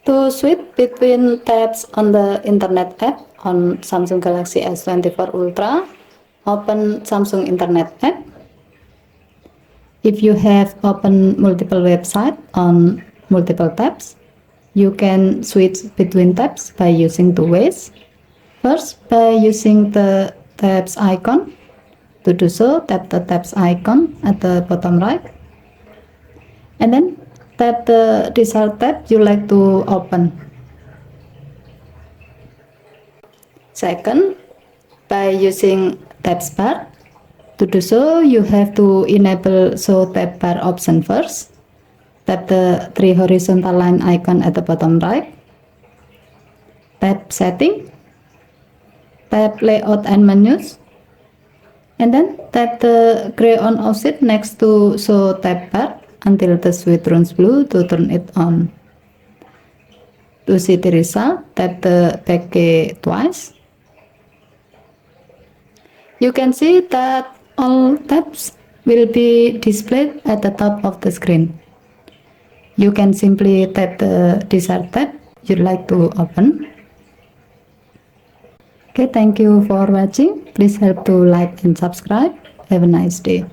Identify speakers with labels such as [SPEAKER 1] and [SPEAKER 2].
[SPEAKER 1] To switch between tabs on the Internet app on Samsung Galaxy S24 Ultra, open Samsung Internet app. If you have opened multiple websites on multiple tabs, you can switch between tabs by using two ways. First, by using the tabs icon. To do so, tap the tabs icon at the bottom right, and then tap the desired tab you like to open. Second, by using tabs bar. To do so, you have to enable show tab bar option first. Tap the three horizontal line icon at the bottom right. Tap setting. Tap layout and menus. And then tap the gray on offset next to show tab bar until the switch turns blue to turn it on. To see the result, tap the back key twice. You can see that all tabs will be displayed at the top of the screen. You can simply tap the desired tab you'd like to open. Okay, thank you for watching. Please help to like and subscribe. Have a nice day.